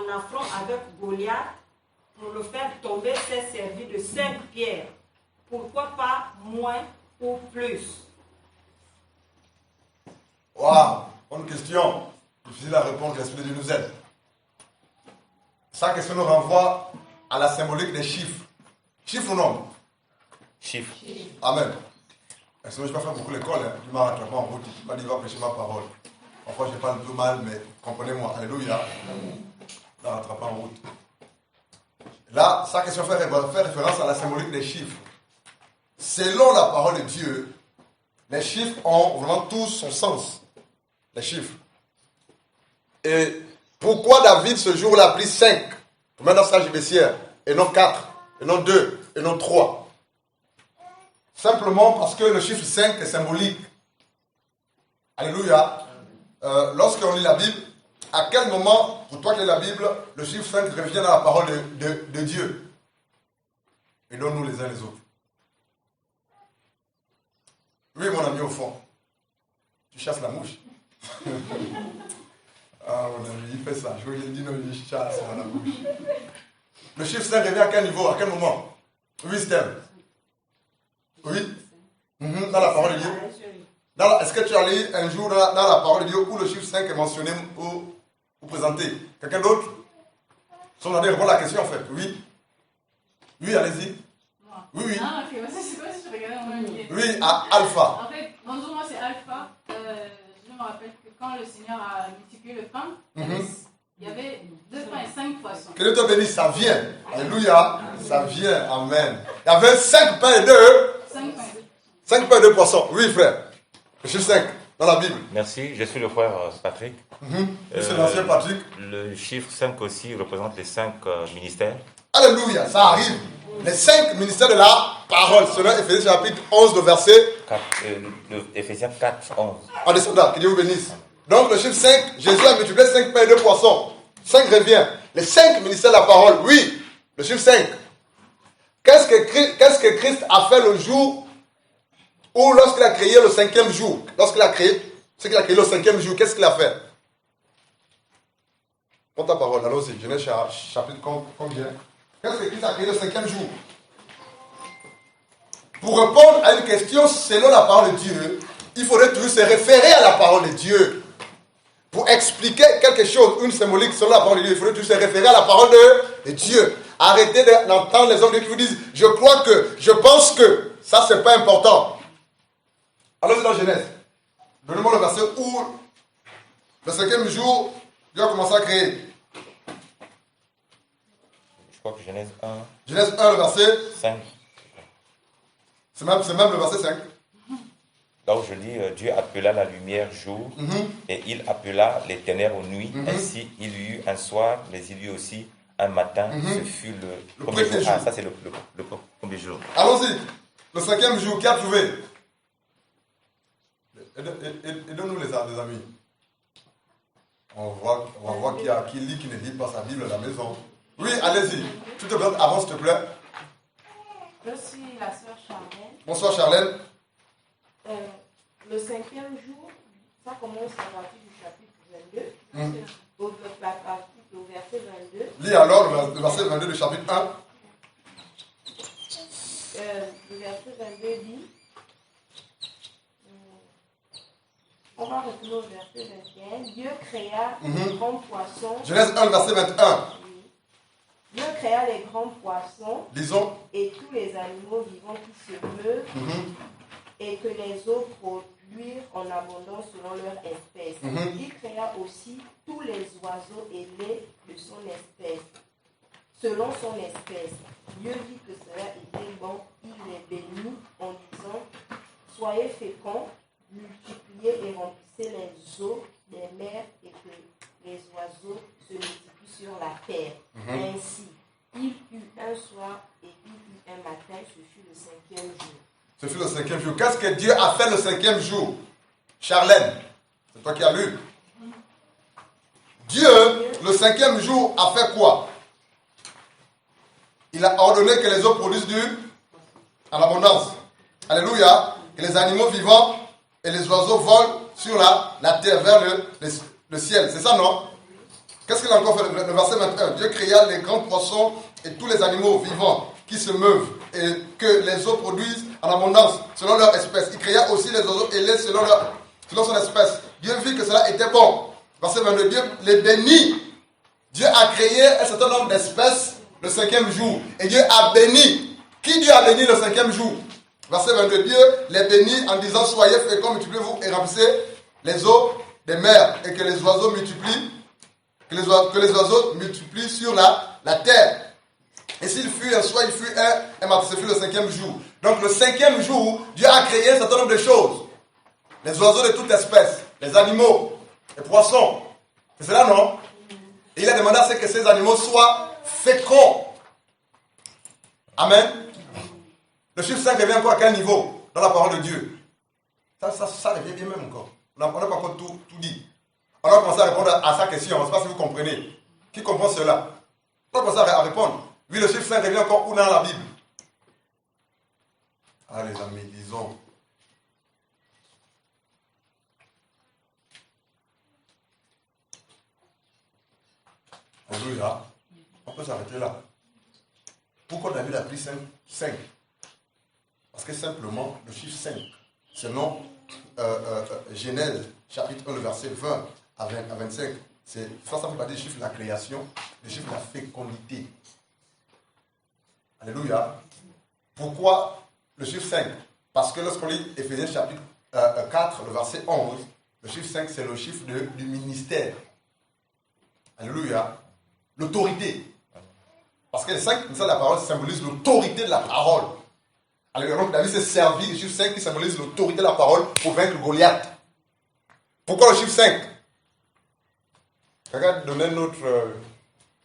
en affront avec Goliath, pour le faire tomber, s'est servi de 5 pierres. Pourquoi pas moins ou plus? Waouh, bonne question. Difficile à répondre, que l'Esprit de Dieu nous aide. Sa question nous renvoie à la symbolique des chiffres. Chiffres ou non? Chiffre. Amen. Sinon, je ne vais pas faire beaucoup l'école. Hein. Je m'en rattrape en route. Je ne vais pas prêcher ma parole. Parfois, je parle un peu mal, mais comprenez-moi. Alléluia. Je m'en rattrape en route. Là, sa question fait référence à la symbolique des chiffres. Selon la parole de Dieu, les chiffres ont vraiment tout son sens. Les chiffres. Et pourquoi David ce jour-là a pris 5 pour mettre dans sa gibecière, et non 4, et non 2, et non 3? Simplement parce que le chiffre 5 est symbolique. Alléluia. Lorsqu'on lit la Bible, à quel moment, pour toi qui lis la Bible, le chiffre 5 revient dans la parole de Dieu? Et non nous les uns les autres. Oui, mon ami au fond. Tu chasses la mouche. Ah, mon ami, il fait ça. Je lui ai dit non, il chasse la mouche. Le chiffre 5 revient à quel niveau? À quel moment? Oui, Steph. Oui. Dans la parole de Dieu. Est-ce que tu as lu un jour dans la parole de Dieu où le chiffre 5 est mentionné ou présenté? Quelqu'un d'autre? Si on a répondre à la question en fait. Oui. Oui, allez-y. Oui, oui. Ah, ok, c'est quoi si je regardais en même temps? Oui, à Alpha. En fait, bonjour, moi c'est Alpha. Je me rappelle que quand le Seigneur a multiplié le pain, il y avait 2 pains et 5 poissons. Que Dieu te bénisse, ça vient. Alléluia. Ça vient, amen. Il y avait 5 pains et 2. 5 pains. 5 pains et 2 poissons. Oui, frère. Le chiffre 5 dans la Bible. Merci, je suis le frère Patrick. C'est l'ancien Patrick. Le chiffre 5 aussi représente les 5 ministères. Alléluia, ça arrive. Les 5 ministères de la parole. Selon Éphésiens chapitre 11, le verset. Éphésiens 4, 11. En descendant, que Dieu vous bénisse. Donc le chiffre 5, Jésus a multiplié 5 pains et 2 poissons. 5 revient. Les 5 ministères de la parole, oui. Le chiffre 5. Qu'est-ce que Christ a fait le jour où, lorsqu'il a créé le 5e jour, lorsqu'il a créé le 5e jour, qu'est-ce qu'il a fait? Prends ta parole, allons-y. Genèse chapitre combien? Qu'est-ce que Christ a créé le 5e jour? Pour répondre à une question selon la parole de Dieu, il faudrait toujours se référer à la parole de Dieu. Pour expliquer quelque chose, une symbolique selon la parole de Dieu, il faudrait toujours se référer à la parole de Dieu. Arrêtez d'entendre les hommes de Dieu qui vous disent « je crois que, je pense que ». Ça, c'est pas important. Allons-y dans Genèse. Donnez-moi le verset où le 5e jour, Dieu a commencé à créer. Je crois que Genèse 1. Genèse 1, le verset 5. C'est même le verset 5. Là où je lis, Dieu appela la lumière jour et il appela les ténèbres nuit. Ainsi, il y eut un soir, mais il y eut aussi un matin. Ce fut le premier jour. Ah, ça c'est le premier jour. Allons-y. Le 5e jour, qui a trouvé? Aidons-nous les amis. On va voir qui lit, qui ne lit pas sa Bible à la maison. Oui, allez-y. Tu te plaît, avance s'il te plaît. Je suis la sœur Charlène. Bonsoir Charlène. Le 5e jour, ça commence à partir du chapitre 22, au verset 22. Lis alors le verset 22 du chapitre 1. Le verset 22 dit, on va retourner au verset 21, Dieu créa les grands poissons. Genèse 1, verset 21. Dieu créa les grands poissons. Lisons. Et tous les animaux vivants qui se meuvent. Et que les eaux produisent en abondance selon leur espèce. Il créa aussi tous les oiseaux ailés de son espèce, selon son espèce. Dieu vit que cela était bon, il les bénit en disant, soyez féconds, multipliez et remplissez les eaux des mers et que les oiseaux se multiplient sur la terre. Ainsi, il eut un soir et il eut un matin, ce fut le 5e jour. Ce fut le 5e jour. Qu'est-ce que Dieu a fait le 5e jour? Charlène, c'est toi qui as lu. Dieu, le 5e jour, a fait quoi? Il a ordonné que les eaux produisent en abondance. Alléluia. Que les animaux vivants et les oiseaux volent sur la terre vers le ciel. C'est ça, non? Qu'est-ce qu'il a encore fait? Le verset 21. Dieu créa les grands poissons et tous les animaux vivants qui se meuvent et que les eaux produisent en abondance selon leur espèce. Il créa aussi les oiseaux ailés selon son espèce. Dieu vit que cela était bon. Verset 22. Dieu les bénit. Dieu a créé un certain nombre d'espèces le 5e jour. Et Dieu a béni. Qui Dieu a béni le 5e jour? Verset 22. Dieu les bénit en disant: soyez féconds, multipliez-vous et remplissez les eaux des mers et que les oiseaux multiplient. Que les oiseaux multiplient sur la terre. Et s'il fut un soir, il fut un matin, ce fut le 5e jour. Donc le 5e jour, Dieu a créé un certain nombre de choses. Les oiseaux de toute espèce, les animaux, les poissons. C'est cela, non? Et il a demandé à ce que ces animaux soient féconds. Amen. Le chiffre 5 revient encore à quel niveau dans la parole de Dieu? Ça revient bien même encore. On n'a pas encore tout dit. On va commencer à répondre à sa question. Je ne sais pas si vous comprenez. Qui comprend cela? On va commencer à répondre. Oui, le chiffre 5 revient encore où dans la Bible? Ah, les amis, disons. Alléluia. On peut s'arrêter là. Pourquoi David a pris 5? Parce que simplement, le chiffre 5, selon Genèse, chapitre 1, le verset 20 à 25, ça fait partie du chiffre de la création, le chiffre de la fécondité. Alléluia. Pourquoi le chiffre 5? Parce que lorsqu'on lit Éphésiens chapitre 4, le verset 11, le chiffre 5, c'est le chiffre du ministère. Alléluia. L'autorité. Parce que le 5, de la parole, symbolise l'autorité de la parole. Alléluia. Donc David s'est servi du chiffre 5 qui symbolise l'autorité de la parole pour vaincre Goliath. Pourquoi le chiffre 5? Regarde, donnez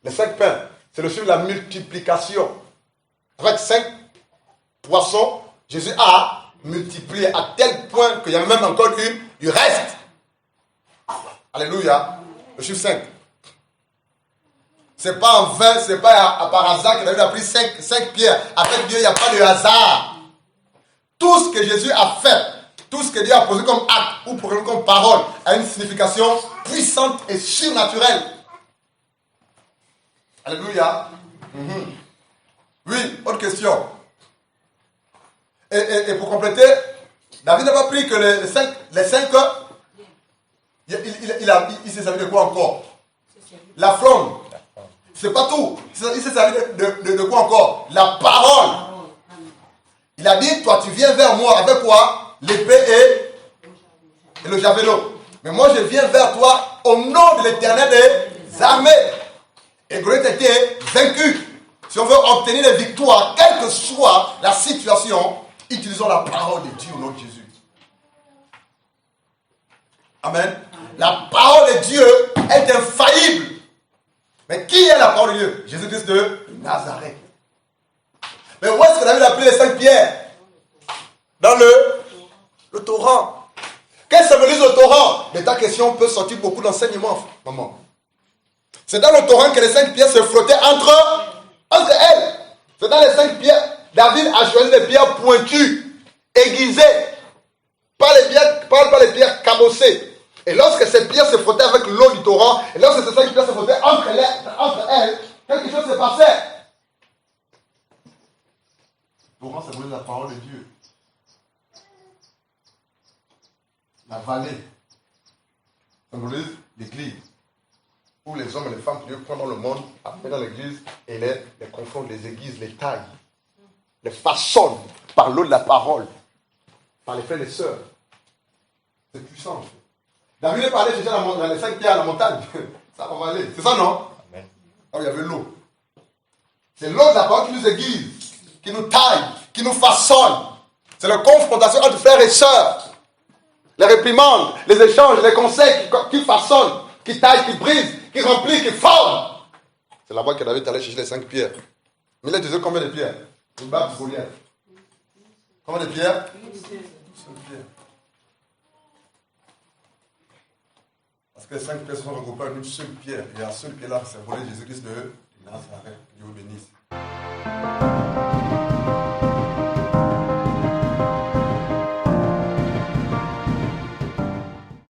les 5 pains. C'est le chiffre de la multiplication. Avec 5 poissons, Jésus a multiplié à tel point qu'il y a même encore du reste. Alléluia. Le chiffre 5. C'est pas en vain, c'est pas par hasard que David a pris 5 pierres. Avec Dieu, il n'y a pas de hasard. Tout ce que Jésus a fait, tout ce que Dieu a posé comme acte ou proclamé comme parole, a une signification puissante et surnaturelle. Alléluia. Oui, autre question. Et pour compléter, David n'a pas pris que les 5, il s'est servi de quoi encore? La fronde. C'est pas tout. Il s'est servi de quoi encore? La parole. Il a dit, toi tu viens vers moi avec quoi? L'épée et le javelot. Mais moi je viens vers toi au nom de l'Éternel des armées. Et Goliath était vaincu. Si on veut obtenir des victoires, quelle que soit la situation, utilisons la parole de Dieu au nom de Jésus. Amen. La parole de Dieu est infaillible. Mais qui est la parole de Dieu? Jésus-Christ de Nazareth. Mais où est-ce que David a pris les 5 pierres? Dans le torrent. Qu'est-ce que symbolise le torrent? De ta question peut sortir beaucoup d'enseignements, maman. C'est dans le torrent que les 5 pierres se flottaient entre elles. C'est dans les 5 pierres. David a choisi des pierres pointues, aiguisées, pas les pierres cabossées. Et lorsque ces pierres se frottaient avec l'eau du torrent, et lorsque ces 5 pierres se frottaient entre elles, quelque chose se passait. Le torrent symbolise la parole de Dieu. La vallée symbolise l'église, où les hommes et les femmes que Dieu prend dans le monde, appellent dans l'église, et les confondent, les aiguisent, les taillent, les façonnent par l'eau de la parole, par les frères et les sœurs. C'est puissant, en fait. David est parlé chercher les 5 pierres à la montagne. Ça va aller. C'est ça, non? Amen. Ah, il y avait l'eau. C'est l'eau de la parole qui nous aiguise, qui nous taille, qui nous façonne. C'est la confrontation entre frères et sœurs. Les réprimandes, les échanges, les conseils qui façonnent, qui taillent, qui brisent, qui remplissent, qui forment. C'est là-bas que David est allé chercher les 5 pierres. Mais il a utilisé combien de pierres? Une barbe de Goliath. Combien de pierres? 5 pierres. Parce que les 5 pierres sont regroupées en une seule pierre. Et la seule pierre là, c'est volé Jésus-Christ de Nazareth. Dieu vous bénisse.